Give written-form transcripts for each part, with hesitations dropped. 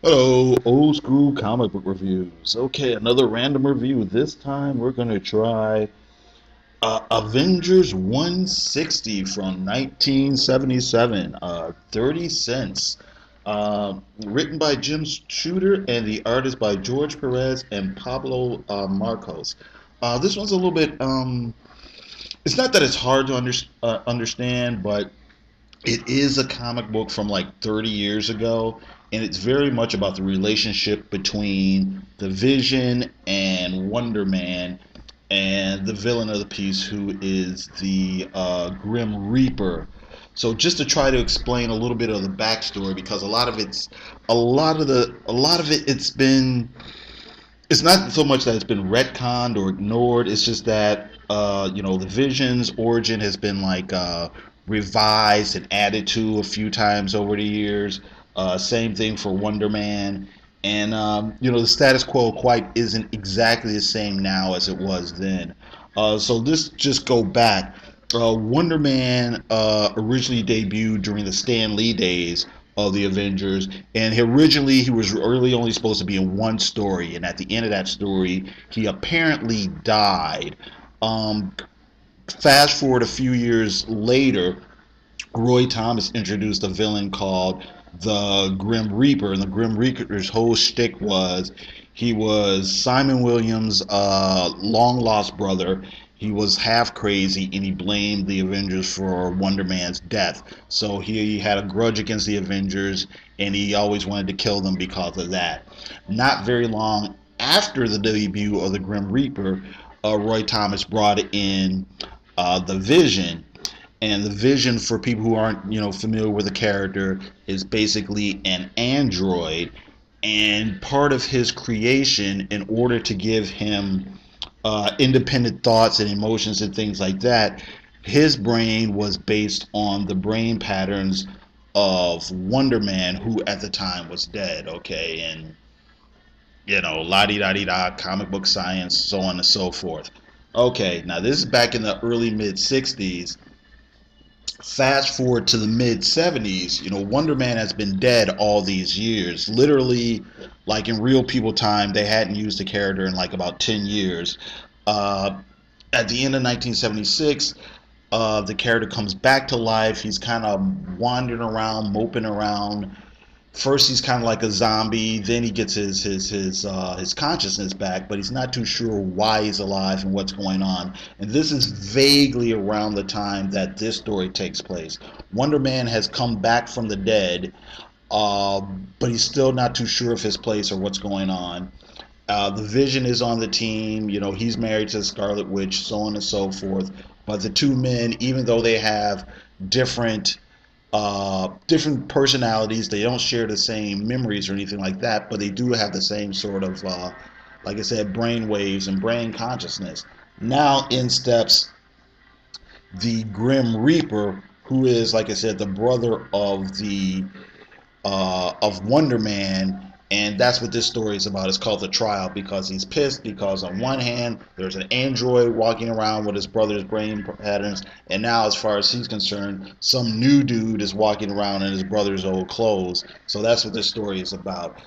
Hello, old school comic book reviews. Okay, another random review. This time we're going to try Avengers 160 from 1977, 30 cents. Written by Jim Shooter and the artist by George Perez and Pablo Marcos. This one's a little bit, it's not that it's hard to understand, but it is a comic book from like 30 years ago, and it's very much about the relationship between the Vision and Wonder Man and the villain of the piece, who is the Grim Reaper. So just to try to explain a little bit of the backstory, because a lot of it, it's not so much that it's been retconned or ignored. It's just that the Vision's origin has been like revised and added to a few times over the years. Same thing for Wonder Man, and the status quo quite isn't exactly the same now as it was then. So this just go back. Wonder Man originally debuted during the Stan Lee days of the Avengers, and originally he was really only supposed to be in one story, and at the end of that story, he apparently died. Um, Fast forward a few years later, Roy Thomas introduced a villain called the Grim Reaper, and the Grim Reaper's whole shtick was he was Simon Williams' long lost brother. He was half crazy, and he blamed the Avengers for Wonder Man's death. So he had a grudge against the Avengers, and he always wanted to kill them because of that. Not very long after the debut of the Grim Reaper, Roy Thomas brought in the Vision, and the Vision, for people who aren't familiar with the character, is basically an android, and part of his creation, in order to give him independent thoughts and emotions and things like that, his brain was based on the brain patterns of Wonder Man, who at the time was dead. Okay, and la di da di da, comic book science, so on and so forth. Okay, now this is back in the early mid '60s. Fast forward to the mid '70s, Wonder Man has been dead all these years. Literally, like in real people time, they hadn't used the character in like about 10 years. Uh, at the end of 1976, the character comes back to life. He's kind of wandering around, moping around. First, he's kind of like a zombie. Then he gets his consciousness back, but he's not too sure why he's alive and what's going on. And this is vaguely around the time that this story takes place. Wonder Man has come back from the dead, uh, but he's still not too sure of his place or what's going on. The Vision is on the team. He's married to the Scarlet Witch, so on and so forth. But the two men, even though they have different different personalities. They don't share the same memories or anything like that, but they do have the same sort of, like I said, brain waves and brain consciousness. Now in steps the Grim Reaper, who is, like I said, the brother of Wonder Man, and that's what this story is about. It's called The Trial, because he's pissed because on one hand there's an android walking around with his brother's brain patterns, and now as far as he's concerned, some new dude is walking around in his brother's old clothes. So that's what this story is about.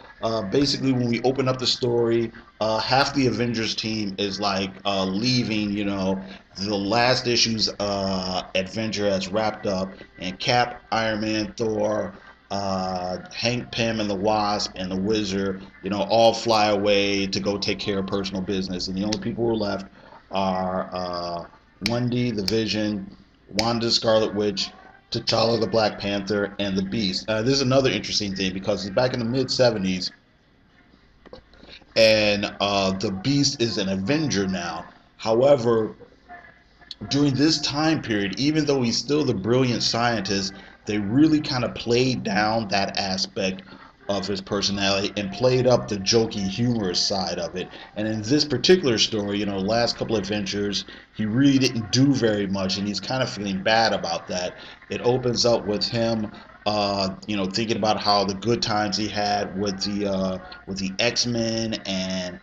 Basically, when we open up the story, half the Avengers team is like leaving. The last issue's adventure has wrapped up, and Cap, Iron Man, Thor, Hank Pym and the Wasp and the Wizard, all fly away to go take care of personal business, and the only people who are left are Wendy, the Vision, Wanda, Scarlet Witch, T'Challa, the Black Panther, and the Beast. This is another interesting thing, because it's back in the mid '70s, and the Beast is an Avenger now. However, during this time period, even though he's still the brilliant scientist, they really kind of played down that aspect of his personality and played up the jokey, humorous side of it. And in this particular story, the last couple of adventures, he really didn't do very much, and he's kind of feeling bad about that. It opens up with him, thinking about how the good times he had with the X-Men, and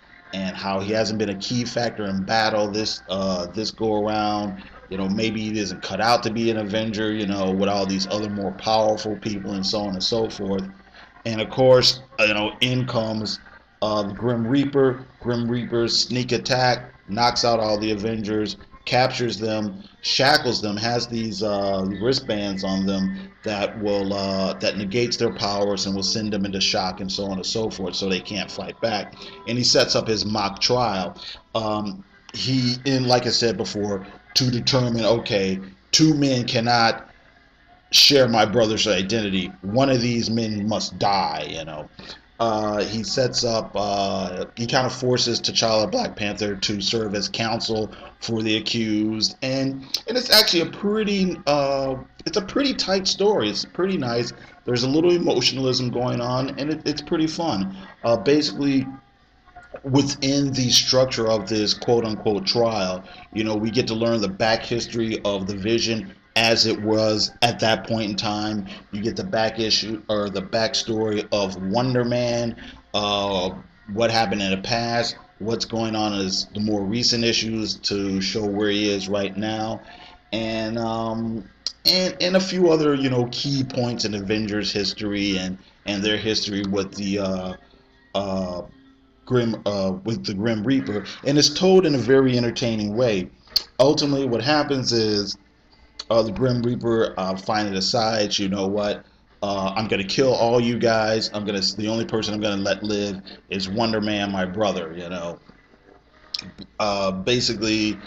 how he hasn't been a key factor in battle this go around. Maybe he isn't cut out to be an Avenger, with all these other more powerful people and so on and so forth. And of course, in comes the Grim Reaper. Grim Reaper's sneak attack knocks out all the Avengers, captures them, shackles them, has these wristbands on them that negates their powers and will send them into shock and so on and so forth, so they can't fight back. And he sets up his mock trial. Like I said before, to determine, okay, two men cannot share my brother's identity. One of these men must die. He sets up, he kind of forces T'Challa Black Panther to serve as counsel for the accused, and it's actually it's a pretty tight story. It's pretty nice. There's a little emotionalism going on, and it's pretty fun. Basically, within the structure of this quote unquote trial, we get to learn the back history of the Vision as it was at that point in time. You get the back issue or the backstory of Wonder Man, what happened in the past, what's going on is the more recent issues to show where he is right now, and a few other key points in Avengers history and their history with the Grim Reaper, and it's told in a very entertaining way. Ultimately, what happens is the Grim Reaper finally decides, you know what, I'm gonna kill all you guys. The only person I'm gonna let live is Wonder Man, my brother. Basically,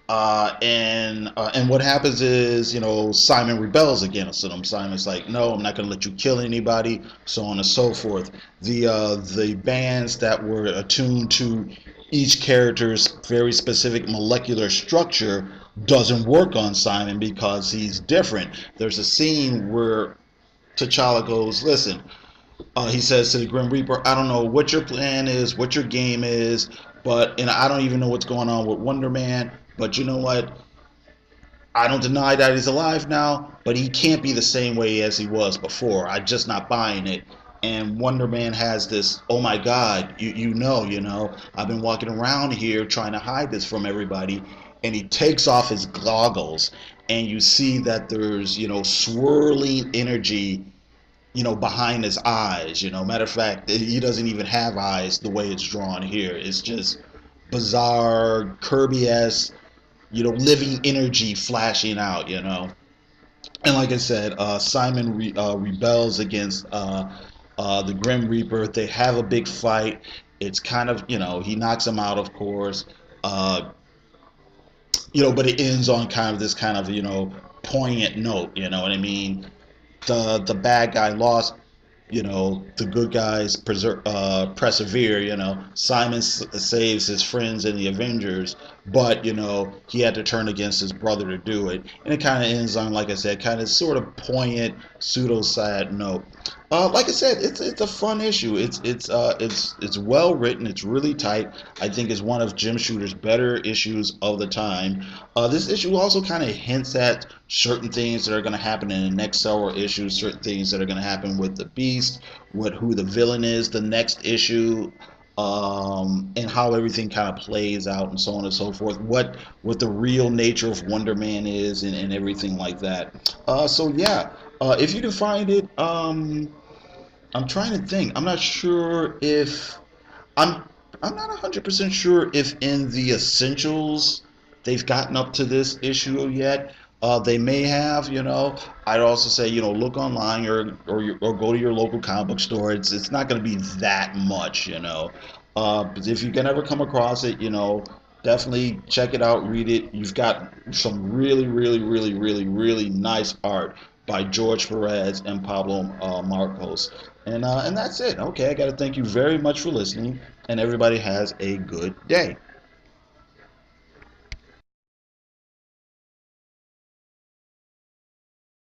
and what happens is, Simon rebels against him. Simon's like, no, I'm not going to let you kill anybody, so on and so forth. The bands that were attuned to each character's very specific molecular structure doesn't work on Simon because he's different. There's a scene where T'Challa goes, listen, he says to the Grim Reaper, I don't know what your plan is, what your game is, and I don't even know what's going on with Wonder Man, but you know what? I don't deny that he's alive now, but he can't be the same way as he was before. I'm just not buying it. And Wonder Man has this, oh my God, I've been walking around here trying to hide this from everybody. And he takes off his goggles, and you see that there's, swirling energy behind his eyes. Matter of fact, he doesn't even have eyes the way it's drawn here. It's just bizarre, Kirby-esque, living energy flashing out. And like I said, Simon rebels against the Grim Reaper. They have a big fight. It's kind of, he knocks him out, of course. But it ends on kind of this kind of, poignant note. You know what I mean? The bad guy lost, the good guys persevere. Simon saves his friends in the Avengers, but he had to turn against his brother to do it, and it kind of ends on, like I said, kind of sort of poignant, pseudo sad note. Like I said, it's a fun issue. It's well written. It's really tight. I think it's one of Jim Shooter's better issues of the time. This issue also kind of hints at certain things that are going to happen in the next several issues. Certain things that are going to happen with the Beast, who the villain is, the next issue, and how everything kind of plays out, and so on and so forth. What the real nature of Wonder Man is, and everything like that. So yeah, if you can find it. I'm trying to think. I'm not sure if I'm not 100% sure if in the essentials they've gotten up to this issue yet. They may have. I'd also say, look online or go to your local comic book store. It's not going to be that much. But if you can ever come across it, definitely check it out, read it. You've got some really, really, really, really, really nice art by George Perez and Pablo Marcos. And that's it. Okay, I got to thank you very much for listening, and everybody has a good day.